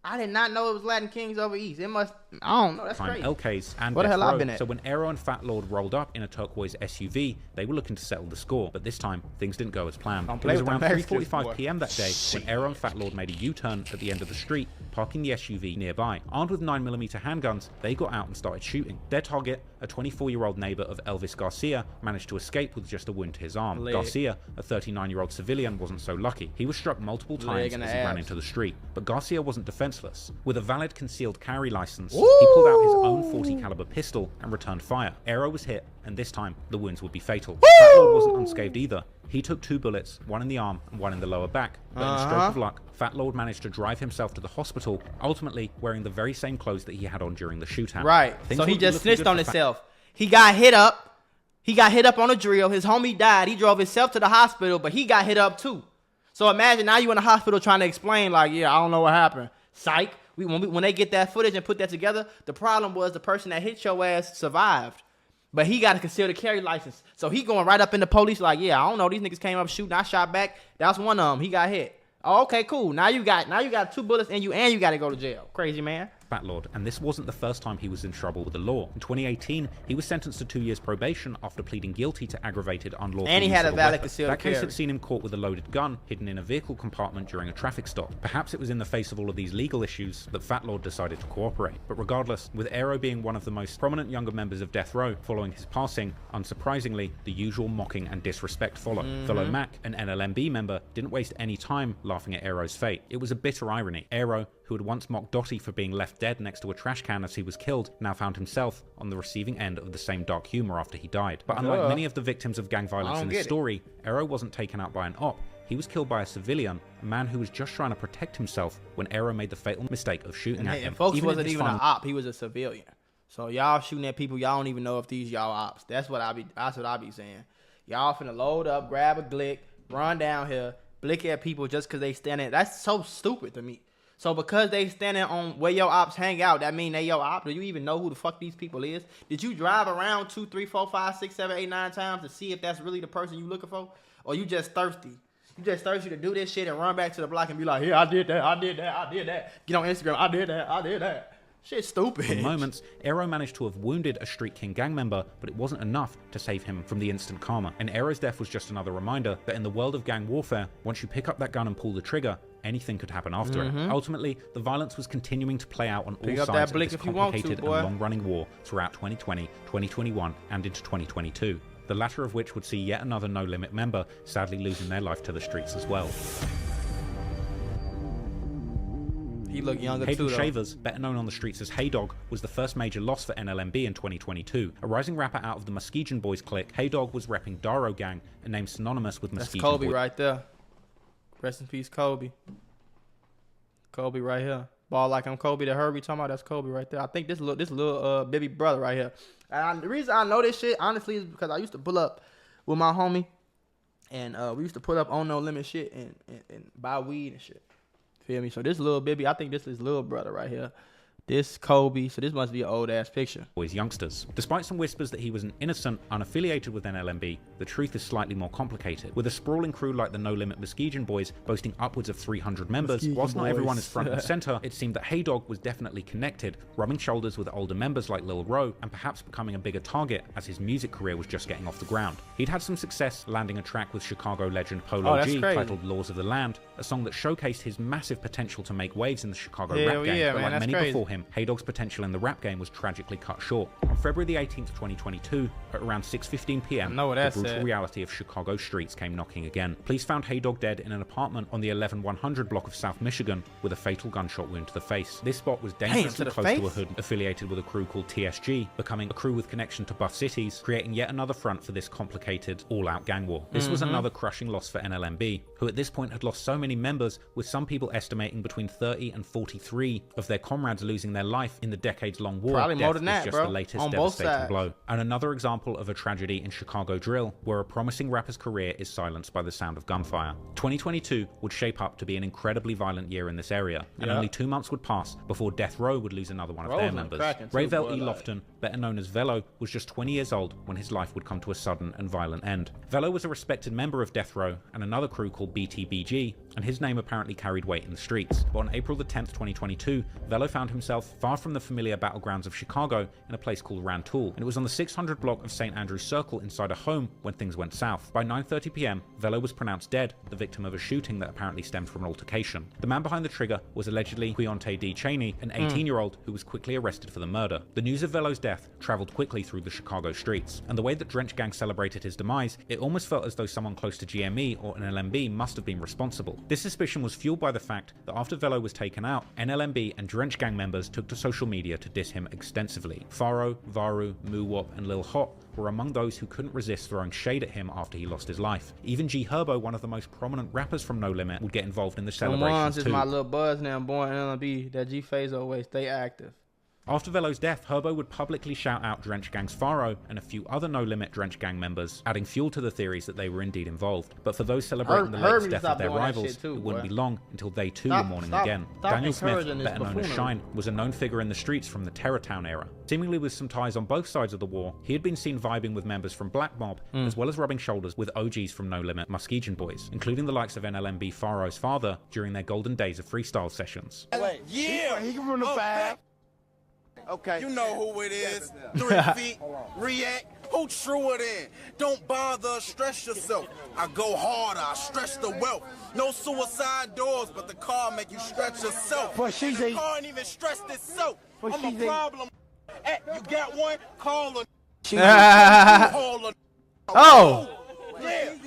I did not know it was Latin Kings over east. It must, I don't know, that's crazy. LKs and what the hell I've been at? So when Aero and Fat Lord rolled up in a turquoise SUV, they were looking to settle the score, but this time things didn't go as planned. It was around 3:45 p.m. that day when Aero and Fat Lord made a U-turn at the end of the street, parking the SUV nearby. Armed with 9mm handguns, they got out and started shooting. Their target, a 24-year-old neighbor of Elvis Garcia, managed to escape with just a wound to his arm. Garcia, a 39-year-old civilian, wasn't so lucky. He was struck multiple times as he ran into the street, but Garcia wasn't defenseless. With a valid concealed carry license, he pulled out his own .40 caliber pistol and returned fire. Aero was hit, and this time the wounds would be fatal. Fat Lord wasn't unscathed either. He took 2 bullets, one in the arm and one in the lower back. But in a stroke of luck, Fat Lord managed to drive himself to the hospital, ultimately wearing the very same clothes that he had on during the shootout. Right. So he just snitched on himself. He got hit up. He got hit up on a drill. His homie died. He drove himself to the hospital, but he got hit up too. So imagine now you in the hospital trying to explain, like, yeah, I don't know what happened. Psych. When they get that footage and put that together, the problem was the person that hit your ass survived. But he got a concealed carry license. So he going right up in the police like, yeah, I don't know. These niggas came up shooting. I shot back. That's one of them. He got hit. Oh, okay, cool. Now you got 2 bullets in you and you got to go to jail. Crazy, man. Fat Lord, and this wasn't the first time he was in trouble with the law. In 2018, he was sentenced to 2 years probation after pleading guilty to aggravated unlawful and he use had a of valid weapon. concealed That case carry. had seen him caught with a loaded gun hidden in a vehicle compartment during a traffic stop. Perhaps it was in the face of all of these legal issues that Fat Lord decided to cooperate. But regardless, with Aero being one of the most prominent younger members of Deathrow following his passing, unsurprisingly, the usual mocking and disrespect followed. Vello Mac, an NLMB member, didn't waste any time laughing at Aero's fate. It was a bitter irony. Aero, who had once mocked Doty for being left dead next to a trash can as he was killed, now found himself on the receiving end of the same dark humor after he died. But unlike many of the victims of gang violence in this story, Aero wasn't taken out by an op. he was killed by a civilian, a man who was just trying to protect himself when Aero made the fatal mistake of shooting at him. And folks wasn't even an op, he was a civilian. So y'all shooting at people, y'all don't even know if these y'all ops. That's what I be saying. Y'all finna load up, grab a glick, run down here, blick at people just because they standing. That's so stupid to me. So because they standing on where your ops hang out, that mean they your op? Do you even know who the fuck these people is? Did you drive around 2, 3, 4, 5, 6, 7, 8, 9 times to see if that's really the person you looking for? Or you just thirsty? You just thirsty to do this shit and run back to the block and be like, yeah, I did that, I did that, I did that. Get on Instagram, I did that, I did that. Shit's stupid. In moments, Aero managed to have wounded a Street King gang member, but it wasn't enough to save him from the instant karma. And Aero's death was just another reminder that in the world of gang warfare, once you pick up that gun and pull the trigger, anything could happen after it. Ultimately, the violence was continuing to play out on all sides of this complicated and long-running war throughout 2020, 2021, and into 2022. The latter of which would see yet another No Limit member sadly losing their life to the streets as well. He looked younger Hayden too, though. Shavers, better known on the streets as Haydog, was the first major loss for NLMB in 2022. A rising rapper out of the Muskegon Boys clique, Haydog was repping Deathrow gang, a name synonymous with Muskegon Boys. That's Kobe right there. Rest in peace, Kobe. Kobe right here. Ball like I'm Kobe. The Herbie talking about, that's Kobe right there. I think this little baby brother right here. And the reason I know this shit, honestly, is because I used to pull up with my homie, and we used to put up on No Limit shit and buy weed and shit. Feel me? So this little baby, I think this is little brother right here. This Kobe, so this must be an old ass picture. Boys youngsters. Despite some whispers that he was an innocent, unaffiliated with NLMB, the truth is slightly more complicated. With a sprawling crew like the No Limit Muskegon Boys boasting upwards of 300 members, whilst not everyone is front and center, it seemed that Haydog was definitely connected, rubbing shoulders with older members like Lil Ro, and perhaps becoming a bigger target as his music career was just getting off the ground. He'd had some success landing a track with Chicago legend Polo G titled Laws of the Land, a song that showcased his massive potential to make waves in the Chicago rap game, but like many before him, Haydog's potential in the rap game was tragically cut short. On February the 18th, 2022, at around 6:15 p.m., the brutal reality of Chicago streets came knocking again. Police found Haydog dead in an apartment on the 11100 block of South Michigan with a fatal gunshot wound to the face. This spot was dangerously close to a hood affiliated with a crew called TSG, becoming a crew with connection to Buff Cities, creating yet another front for this complicated, all-out gang war. This was another crushing loss for NLMB, who at this point had lost so many members, with some people estimating between 30 and 43 of their comrades losing their life in the decades-long war. Probably more than that, just the latest devastating blow. And another example of a tragedy in Chicago drill, where a promising rapper's career is silenced by the sound of gunfire. 2022 would shape up to be an incredibly violent year in this area, and only 2 months would pass before Deathrow would lose another one of their members. Rayvel E. Lofton, better known as Vello, was just 20 years old when his life would come to a sudden and violent end. Vello was a respected member of Deathrow and another crew called BTBG, and his name apparently carried weight in the streets. But on April the 10th, 2022, Vello found himself far from the familiar battlegrounds of Chicago in a place called Rantoul, and it was on the 600 block of St. Andrew's Circle inside a home when things went south. By 9:30 p.m, Vello was pronounced dead, the victim of a shooting that apparently stemmed from an altercation. The man behind the trigger was allegedly Quionte D. Cheney, an 18-year-old who was quickly arrested for the murder. The news of Vello's death traveled quickly through the Chicago streets, and the way that Drench Gang celebrated his demise, it almost felt as though someone close to GME or NLMB must have been responsible. This suspicion was fueled by the fact that after Vello was taken out, NLMB and Drench Gang members took to social media to diss him extensively. Faro, Varu, Muwop, and Lil Hot were among those who couldn't resist throwing shade at him after he lost his life. Even G Herbo, one of the most prominent rappers from No Limit, would get involved in the celebrations too. Is my little buzz now, born NLMB, that G phase always stay active. After Vello's death, Herbo would publicly shout out Drench Gang's Faro and a few other No Limit Drench Gang members, adding fuel to the theories that they were indeed involved. But for those celebrating the latest death of their rivals, it wouldn't be long until they too were mourning again. Daniel Smith, better known as Shine, was a known figure in the streets from the Terror Town era. Seemingly with some ties on both sides of the war, he had been seen vibing with members from Black Mob, as well as rubbing shoulders with OGs from No Limit Muskegon Boys, including the likes of NLMB Faro's father during their golden days of freestyle sessions. Yeah, he from the 5. Okay. You know who it is. 3 feet, react. Who true it in? Don't bother, stress yourself. I go harder, I stretch the wealth. No suicide doors, but the car make you stretch yourself. The car ain't even stressed itself. I'm a problem. Hey, you got one? Call her. Oh.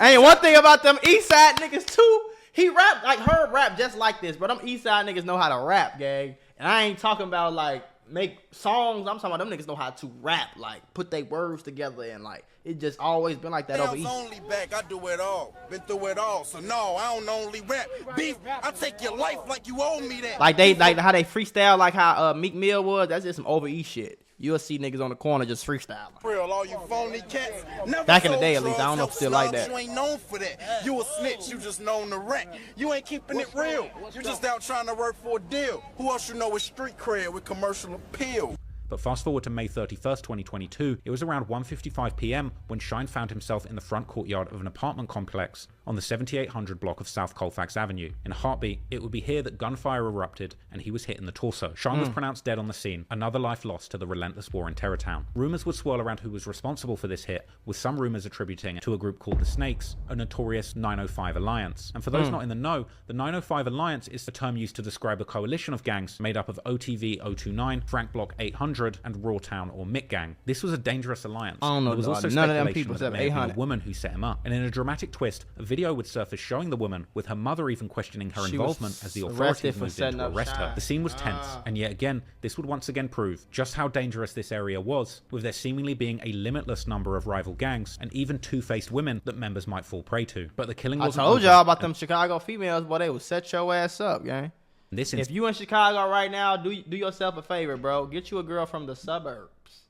Ain't one thing about them East Side niggas too. He rap like her rap just like this, but them East Side niggas know how to rap, gang. And I ain't talking about like make songs. I'm talking about them niggas know how to rap, like put their words together, and like it just always been like that over east. Only back, I do it all. Been through it all. So no, I don't only rap. Beef, I take your life like you owe me that. Like they how they freestyle, like how Meek Mill was. That's just some over east shit. You'll see niggas on the corner just freestyling. Real, all you phony cats. Never back in the day, at least. I don't know if still like that. You ain't known for that. You a snitch, you just known to wreck. You ain't keeping it real. You just out trying to work for a deal. Who else you know with street cred with commercial appeal? But fast forward to May 31st, 2022, it was around 1:55 p.m. when Shine found himself in the front courtyard of an apartment complex on the 7800 block of South Colfax Avenue. In a heartbeat, it would be here that gunfire erupted and he was hit in the torso. Shine was pronounced dead on the scene, another life lost to the relentless war in Terrortown. Rumors would swirl around who was responsible for this hit, with some rumors attributing it to a group called the Snakes, a notorious 905 alliance. And for those not in the know, the 905 alliance is the term used to describe a coalition of gangs made up of OTV 029, Frank Block 800, and Rawtown or Mick Gang. This was a dangerous alliance. I don't know. There was also none of them speculation people that said it may have been 800. a woman who set him up. And in a dramatic twist, a video would surface showing the woman, with her mother even questioning her involvement as the authorities moved in to arrest her. The scene was tense, and yet again, this would once again prove just how dangerous this area was, with there seemingly being a limitless number of rival gangs and even two-faced women that members might fall prey to. But the killing wasn't I told over. y'all about them Chicago females, boy. They would set your ass up, gang. If you in Chicago right now, do yourself a favor, bro. Get you a girl from the suburbs.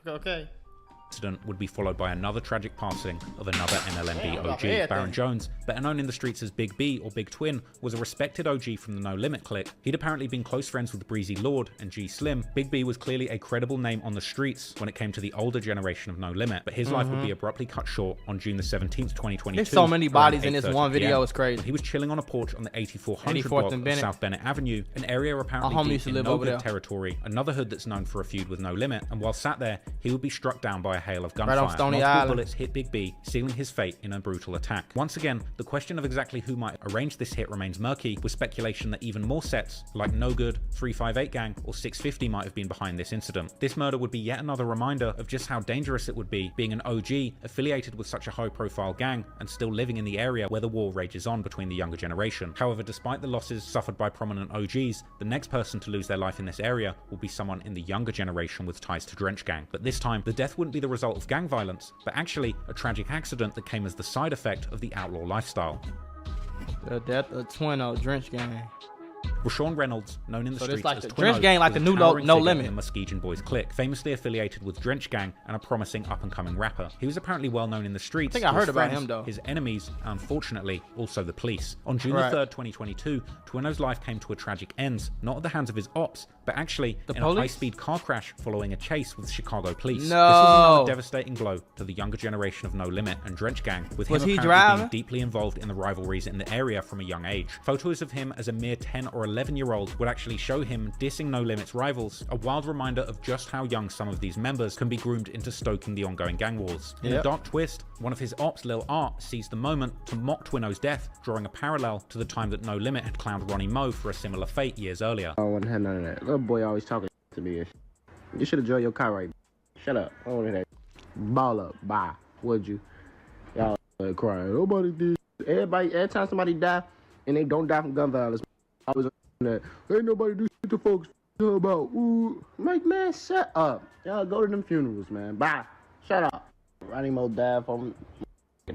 Okay. Incident would be followed by another tragic passing of another NLMB OG. Baron Jones, better known in the streets as Big B or Big Twin, was a respected OG from the No Limit clique. He'd apparently been close friends with Breezy Lord and G Slim. Big B was clearly a credible name on the streets when it came to the older generation of No Limit, but his life would be abruptly cut short on June the 17th, 2022. There's so many bodies in this one video, it's crazy. He was chilling on a porch on the 8400 block of South Bennett Avenue, an area apparently deep in no good territory, another hood that's known for a feud with No Limit, and while sat there, he would be struck down by a hail of gunfire. Multiple bullets hit Big B, sealing his fate in a brutal attack. Once again, the question of exactly who might arrange this hit remains murky, with speculation that even more sets, like No Good, 358 Gang, or 650 might have been behind this incident. This murder would be yet another reminder of just how dangerous it would be being an OG affiliated with such a high-profile gang and still living in the area where the war rages on between the younger generation. However, despite the losses suffered by prominent OGs, the next person to lose their life in this area will be someone in the younger generation with ties to Drench Gang. But this time, the death wouldn't be the result of gang violence, but actually a tragic accident that came as the side effect of the outlaw lifestyle. The death of Twino, Drench Gang. Rashawn Reynolds, known in the streets like as the Twino, Drench Gang, like the new No Limit. The Muskegon Boys clique, famously affiliated with Drench Gang and a promising up-and-coming rapper. He was apparently well known in the streets. I think I heard about friends, him though. His enemies, and unfortunately, also the police. On June the 3rd, 2022, Twino's life came to a tragic end, not at the hands of his ops, but actually in a high-speed car crash following a chase with Chicago police. No. This was another devastating blow to the younger generation of No Limit and Drench Gang, with him apparently being deeply involved in the rivalries in the area from a young age. Photos of him as a mere 10 or 11-year-old would actually show him dissing No Limit's rivals, a wild reminder of just how young some of these members can be groomed into stoking the ongoing gang wars. In a dark twist, one of his ops, Lil Art, seized the moment to mock Twino's death, drawing a parallel to the time that No Limit had clowned Ronnie Moe for a similar fate years earlier. I don't want to have none of that. Little boy always talking to me. You should have drove your car right. Shut up. I don't want to hear that. Ball up. Bye. Would you? Y'all crying. Nobody did. Every time somebody die, and they don't die from gun violence, I was that. Ain't nobody do shit to folks about. Ooh. I'm like, man, shut up. Y'all go to them funerals, man. Bye. Shut up. Ronnie Moe died from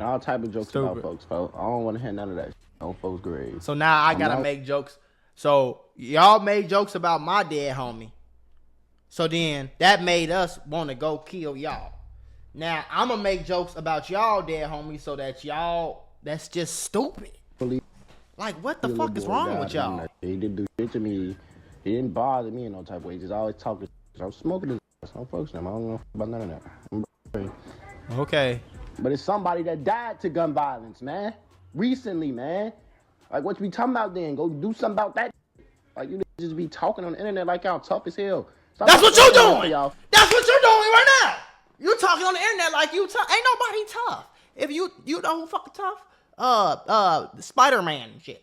all type of jokes about folks. I don't want to hear none of that shit on folks' graves. So now I gotta make jokes. So y'all made jokes about my dead homie. So then that made us want to go kill y'all. Now I'm gonna make jokes about y'all dead homie so that y'all, that's just stupid. Like, what the fuck is wrong with y'all? He didn't do shit to me. He didn't bother me in no type of way. He just always talking. I'm smoking his ass. I'm focusing him. I don't know about none of that. Okay. But it's somebody that died to gun violence, man. Recently, man. Like, what you be talking about then? Go do something about that. Like, you just be talking on the internet like y'all tough as hell. Stop. That's what you're doing. That's what you're doing right now. You talking on the internet like you tough. Ain't nobody tough. If you know who fucking tough? Spider-Man and shit.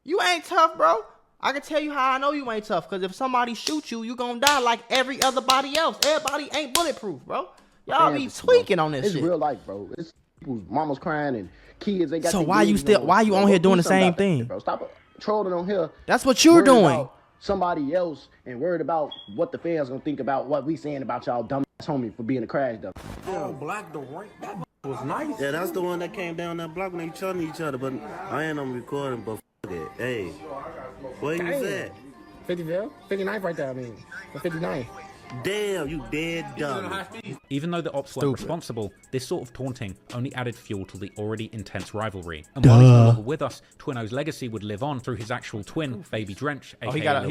You ain't tough, bro. I can tell you how I know you ain't tough. Because if somebody shoots you, you gonna die like every other body else. Everybody ain't bulletproof, bro. Y'all be tweaking on this shit. It's real life, bro. It's people's mamas crying and kids. They got. So why you on here doing the same thing? Bro, stop trolling on here. That's what you're doing. somebody else and worried about what the fans gonna think about what we saying about y'all dumb ass homie for being a crash dump. Oh, Black the right. That was nice. Yeah, that's the one that came down that block when they shot each other, but I ain't on recording, but f it. Hey, where you was at? 50th? 59th right there, I mean. Or 59th. Damn, you dead dumb. Even though the ops weren't responsible, this sort of taunting only added fuel to the already intense rivalry. And while he's no longer with us, Twino's legacy would live on through his actual twin, Baby Drench, aka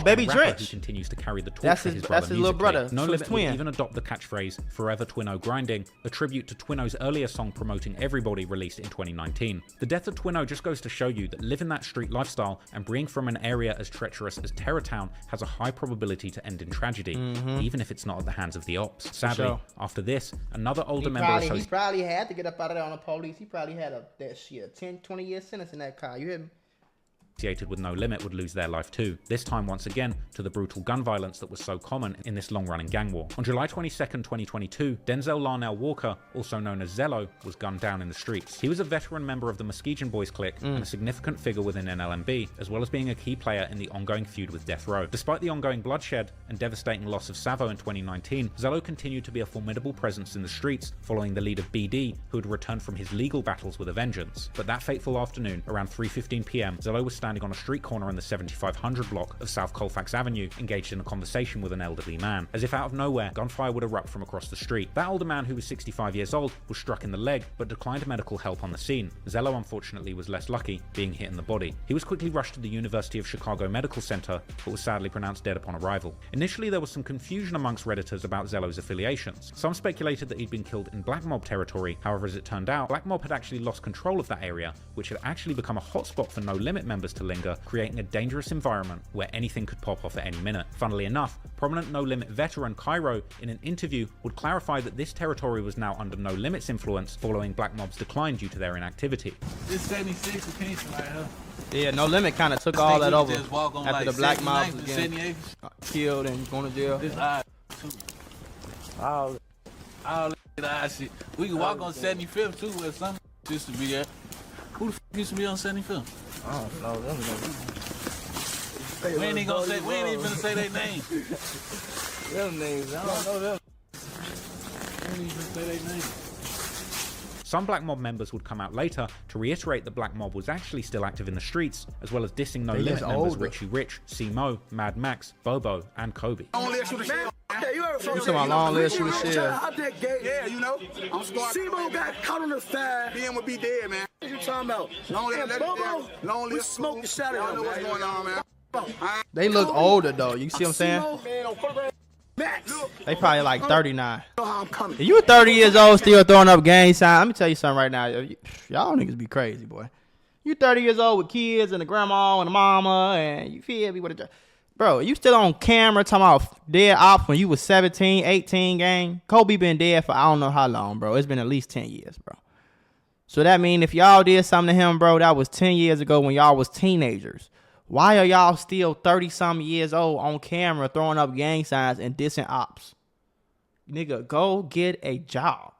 Baby Drench. Who continues to carry the torch for his brother. That's his little brother. No Limit would even adopt the catchphrase "Forever Twino Grinding," a tribute to Twino's earlier song promoting Everybody, released in 2019. The death of Twino just goes to show you that living that street lifestyle and being from an area as treacherous as Terrortown has a high probability to end in tragedy, even if it's not at the hands of the ops. Sadly, after this, another older member he probably had to get up out of there on the police. He probably had a 10-20 year sentence in that car. You hear me? With No Limit would lose their life too, this time once again to the brutal gun violence that was so common in this long-running gang war. On July 22nd, 2022, Denzel Larnell Walker, also known as Zello, was gunned down in the streets. He was a veteran member of the Muskegon Boys clique and a significant figure within NLMB, as well as being a key player in the ongoing feud with Deathrow. Despite the ongoing bloodshed and devastating loss of Savo in 2019, Zello continued to be a formidable presence in the streets, following the lead of BD, who had returned from his legal battles with a vengeance. But that fateful afternoon, around 3:15 p.m, Zello was standing on a street corner in the 7500 block of South Colfax Avenue, engaged in a conversation with an elderly man. As if out of nowhere, gunfire would erupt from across the street. That older man, who was 65 years old, was struck in the leg, but declined medical help on the scene. Zello, unfortunately, was less lucky, being hit in the body. He was quickly rushed to the University of Chicago Medical Center, but was sadly pronounced dead upon arrival. Initially, there was some confusion amongst Redditors about Zello's affiliations. Some speculated that he'd been killed in Black Mob territory. However, as it turned out, Black Mob had actually lost control of that area, which had actually become a hotspot for No Limit members to linger, creating a dangerous environment where anything could pop off at any minute. Funnily enough, prominent No Limit veteran Cairo, in an interview, would clarify that this territory was now under No Limit's influence following Black Mob's decline due to their inactivity. This 76 occasion right here. Yeah, No Limit kind of took all that over after like the Black Mob was getting killed and going to jail. This all that shit. We can walk on 75th too, where some used to be at. Who the f used to be on 75th? I don't know. We ain't even gonna say their name. Them names, I don't know them. We ain't even gonna say their name. Some Black Mob members would come out later to reiterate that Black Mob was actually still active in the streets, as well as dissing No Limit members Richie Rich, C-Mo, Mad Max, Bobo, and Kobe. You saw my long list, you was shit. Yeah, you know. I'm squad. C-Mo got caught on the side. Him would be dead, man. What you talking about? Bobo, we smoked the shot at him. What's going on, man? They look older though. You see what I'm saying? They probably like 39. If you 30 years old still throwing up gang signs, let me tell you something right now. Y'all niggas be crazy, boy. You 30 years old with kids and a grandma and a mama, and you feel me with a... Bro, you still on camera talking about dead ops when you was 17, 18, gang? Kobe been dead for I don't know how long, bro. It's been at least 10 years, bro. So that mean if y'all did something to him, bro, that was 10 years ago when y'all was teenagers. Why are y'all still 30-something years old on camera throwing up gang signs and dissing ops? Nigga, go get a job.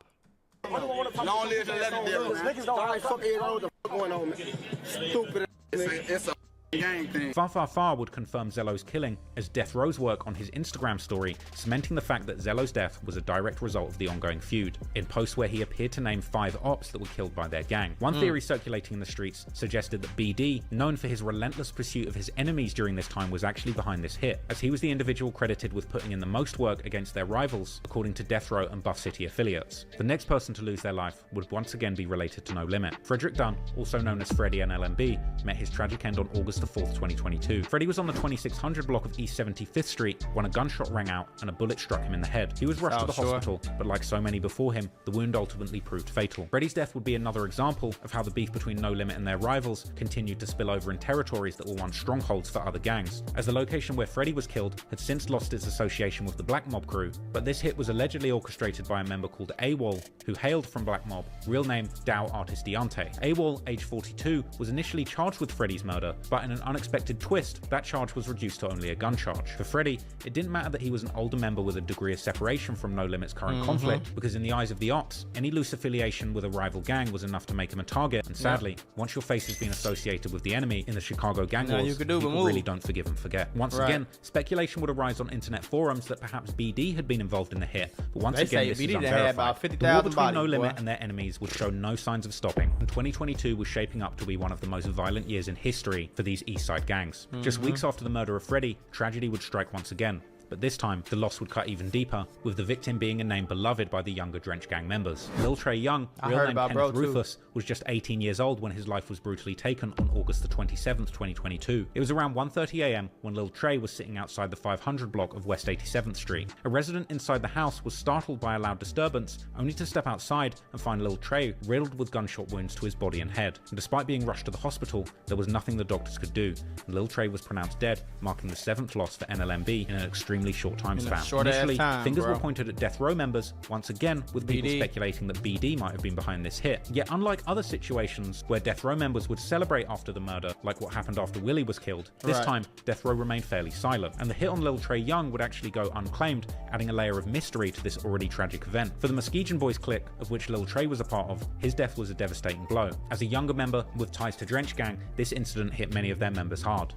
Long live the legendary, man. Niggas don't like fucking what the fuck going on, man. Stupid. It's a gang thing. Far would confirm Zello's killing as Deathrow's work on his Instagram story, cementing the fact that Zello's death was a direct result of the ongoing feud, in posts where he appeared to name 5 ops that were killed by their gang. One theory circulating in the streets suggested that BD, known for his relentless pursuit of his enemies during this time, was actually behind this hit, as he was the individual credited with putting in the most work against their rivals, according to Deathrow and Buff City affiliates. The next person to lose their life would once again be related to No Limit. Frederick Dunn, also known as Freddy NLMB, met his tragic end on August 4th, 2022. Freddy was on the 2600 block of East 75th Street when a gunshot rang out and a bullet struck him in the head. He was rushed to the hospital, but like so many before him, the wound ultimately proved fatal. Freddy's death would be another example of how the beef between No Limit and their rivals continued to spill over in territories that were once strongholds for other gangs, as the location where Freddy was killed had since lost its association with the Black Mob crew, but this hit was allegedly orchestrated by a member called AWOL, who hailed from Black Mob, real name Dow Artist Deante. AWOL, age 42, was initially charged with Freddy's murder, but in an unexpected twist, that charge was reduced to only a gun charge. For Freddy, it didn't matter that he was an older member with a degree of separation from No Limit's current conflict, because in the eyes of the ops, any loose affiliation with a rival gang was enough to make him a target, and sadly, once your face has been associated with the enemy in the Chicago gang wars, people really don't forgive and forget. Once again, speculation would arise on internet forums that perhaps BD had been involved in the hit, but once again, this is unverified. The war between No Limit and their enemies would show no signs of stopping, and 2022 was shaping up to be one of the most violent years in history for these East Side gangs. Just weeks after the murder of Freddy, tragedy would strike once again. But this time, the loss would cut even deeper, with the victim being a name beloved by the younger Drench gang members. Lil Trey Young, real name Kenneth Rufus, was just 18 years old when his life was brutally taken on August the 27th, 2022. It was around 1:30 AM when Lil Trey was sitting outside the 500 block of West 87th Street. A resident inside the house was startled by a loud disturbance, only to step outside and find Lil Trey riddled with gunshot wounds to his body and head. And despite being rushed to the hospital, there was nothing the doctors could do, and Lil Trey was pronounced dead, marking the 7th loss for NLMB in an extremely short time span. Initially, fingers were pointed at Deathrow members, once again with people speculating that BD might have been behind this hit. Yet unlike other situations where Deathrow members would celebrate after the murder, like what happened after Willie was killed, this time Deathrow remained fairly silent, and the hit on Lil Trey Young would actually go unclaimed, adding a layer of mystery to this already tragic event. For the Muskegon Boys clique, of which Lil Trey was a part of, his death was a devastating blow. As a younger member with ties to Drench Gang, this incident hit many of their members hard.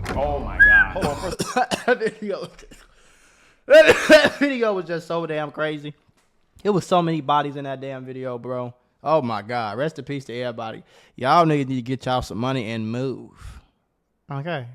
Oh my god. Hold on first. That video was just so damn crazy. It was so many bodies in that damn video, bro. Oh my god. Rest in peace to everybody. Y'all niggas need to get y'all some money and move. Okay.